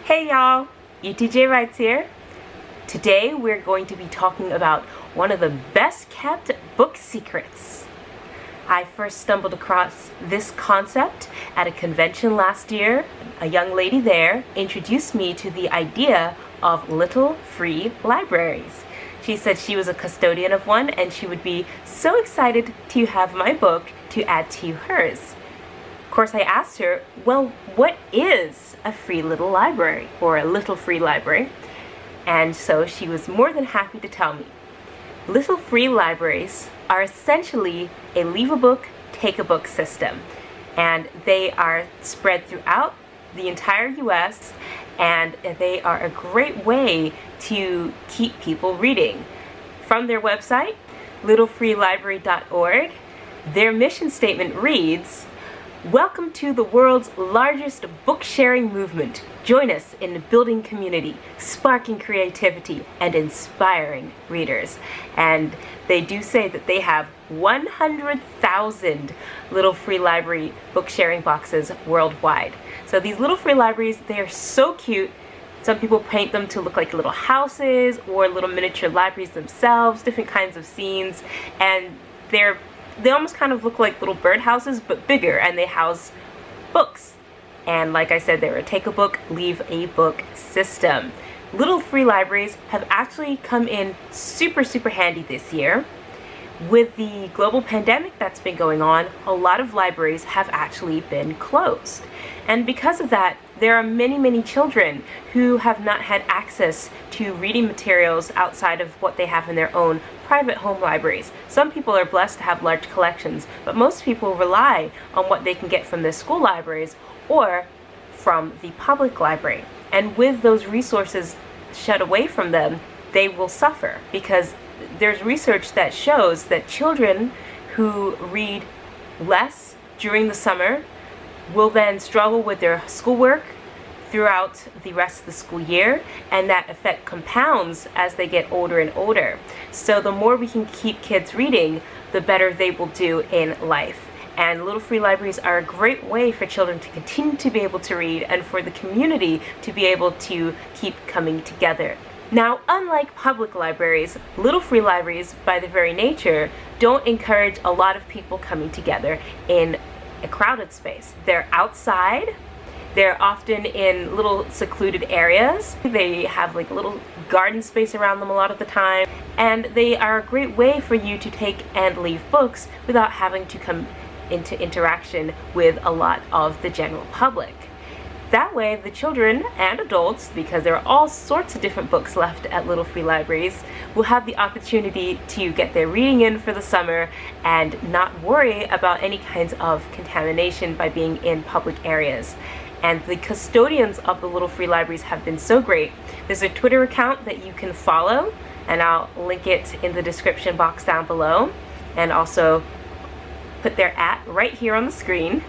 Hey y'all, ETJ Writes here. Today we're going to be talking about one of the best kept book secrets. I first stumbled across this concept at a convention last year. A young lady there introduced me to the idea of little free libraries. She said she was a custodian of one and she would be so excited to have my book to add to hers. Of course, I asked her, well, what is a free little library or a little free library? And so she was more than happy to tell me. Little free libraries are essentially a leave a book, take a book system. And they are spread throughout the entire US, and they are a great way to keep people reading. From their website, littlefreelibrary.org, their mission statement reads, "Welcome to the world's largest book sharing movement. Join us in building community, sparking creativity, and inspiring readers." And they do say that they have 100,000 little free library book sharing boxes worldwide. So these little free libraries, they are so cute. Some people paint them to look like little houses or little miniature libraries themselves, different kinds of scenes, and they almost kind of look like little birdhouses, but bigger, and they house books. And like I said, they're a take a book, leave a book system. Little free libraries have actually come in super handy this year. With the global pandemic that's been going on, a lot of libraries have actually been closed. And because of that, there are many children who have not had access to reading materials outside of what they have in their own private home libraries. Some people are blessed to have large collections, but most people rely on what they can get from their school libraries or from the public library. And with those resources shut away from them, they will suffer, because there's research that shows that children who read less during the summer will then struggle with their schoolwork throughout the rest of the school year, and that effect compounds as they get older and older. So the more we can keep kids reading, the better they will do in life. And little free libraries are a great way for children to continue to be able to read and for the community to be able to keep coming together. Now, unlike public libraries, little free libraries, by their very nature, don't encourage a lot of people coming together in a crowded space. They're outside. They're often in little secluded areas. They have like a little garden space around them a lot of the time. And they are a great way for you to take and leave books without having to come into interaction with a lot of the general public. That way, the children and adults, because there are all sorts of different books left at little free libraries, will have the opportunity to get their reading in for the summer and not worry about any kinds of contamination by being in public areas. And the custodians of the little free libraries have been so great. There's a Twitter account that you can follow, and I'll link it in the description box down below, and also put their @ right here on the screen.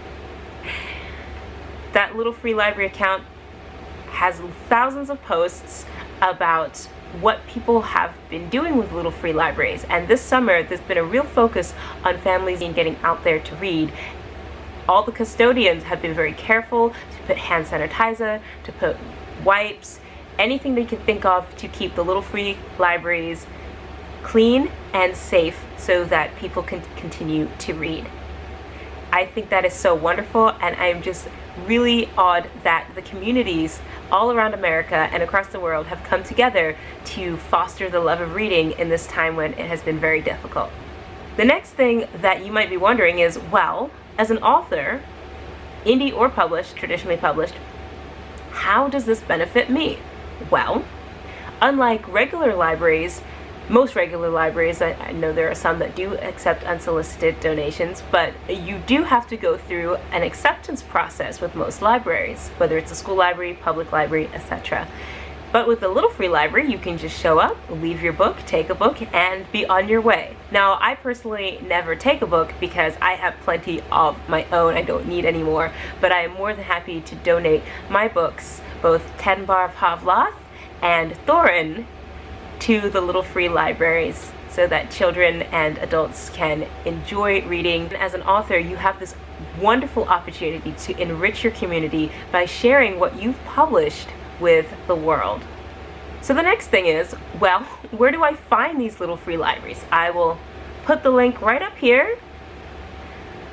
That little free library account has thousands of posts about what people have been doing with little free libraries. And this summer, there's been a real focus on families and getting out there to read. All the custodians have been very careful to put hand sanitizer, to put wipes, anything they can think of to keep the little free libraries clean and safe so that people can continue to read. I think that is so wonderful, and I'm just really awed that the communities all around America and across the world have come together to foster the love of reading in this time when it has been very difficult. The next thing that you might be wondering is, well, as an author, indie or published, traditionally published, how does this benefit me? Well, unlike regular libraries, most regular libraries, I know there are some that do accept unsolicited donations, but you do have to go through an acceptance process with most libraries, whether it's a school library, public library, etc. But with the little free library, you can just show up, leave your book, take a book, and be on your way. Now, I personally never take a book because I have plenty of my own. I don't need any more, but I am more than happy to donate my books, both Tedenbarr of Lath and THORUNN, to the little free libraries so that children and adults can enjoy reading. As an author, you have this wonderful opportunity to enrich your community by sharing what you've published with the world. So the next thing is, well, where do I find these little free libraries? I will put the link right up here,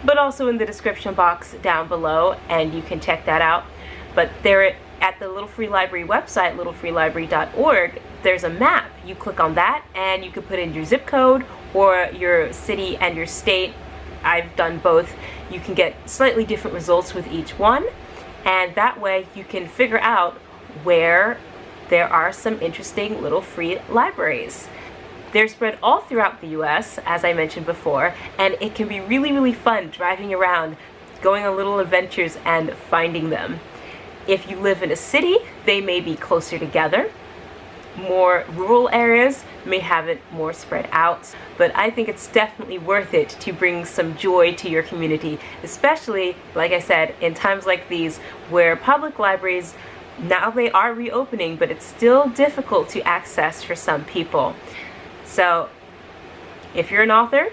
but also in the description box down below, and you can check that out. But there at the Little Free Library website, littlefreelibrary.org, there's a map. You click on that and you can put in your zip code or your city and your state. I've done both. You can get slightly different results with each one, and that way you can figure out where there are some interesting little free libraries. They're spread all throughout the US, as I mentioned before, and it can be really, really fun driving around, going on little adventures and finding them. If you live in a city, they may be closer together. More rural areas may have it more spread out, but I think it's definitely worth it to bring some joy to your community, especially, like I said, in times like these where public libraries, now they are reopening, but it's still difficult to access for some people. So if you're an author,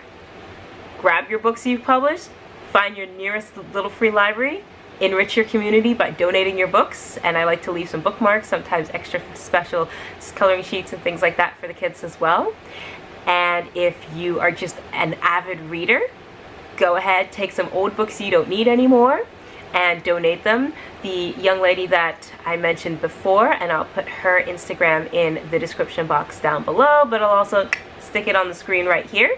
grab your books you've published, find your nearest little free library, enrich your community by donating your books, and I like to leave some bookmarks, sometimes extra special coloring sheets and things like that for the kids as well. And if you are just an avid reader, go ahead, take some old books you don't need anymore and donate them. The young lady that I mentioned before, and I'll put her Instagram in the description box down below, but I'll also stick it on the screen right here.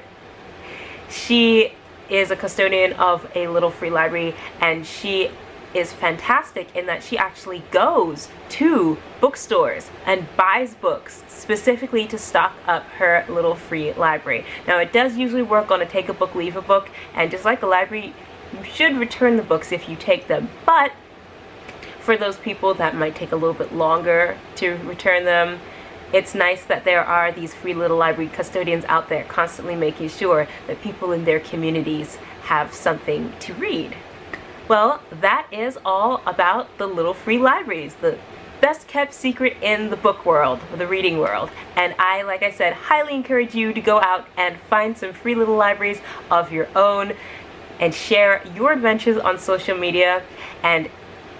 She is a custodian of a little free library, and she is fantastic in that she actually goes to bookstores and buys books specifically to stock up her little free library. Now, it does usually work on a take a book, leave a book, and just like the library, you should return the books if you take them, but for those people that might take a little bit longer to return them, it's nice that there are these free little library custodians out there constantly making sure that people in their communities have something to read. Well, that is all about the little free libraries, the best kept secret in the book world, the reading world. And I, like I said, highly encourage you to go out and find some free little libraries of your own and share your adventures on social media and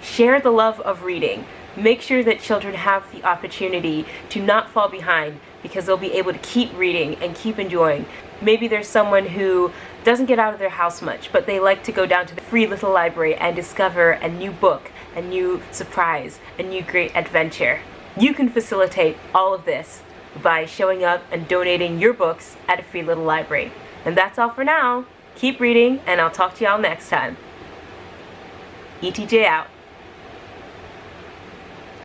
share the love of reading. Make sure that children have the opportunity to not fall behind, because they'll be able to keep reading and keep enjoying. Maybe there's someone who doesn't get out of their house much, but they like to go down to the free little library and discover a new book, a new surprise, a new great adventure. You can facilitate all of this by showing up and donating your books at a free little library. And that's all for now. Keep reading, and I'll talk to y'all next time. ETJ out.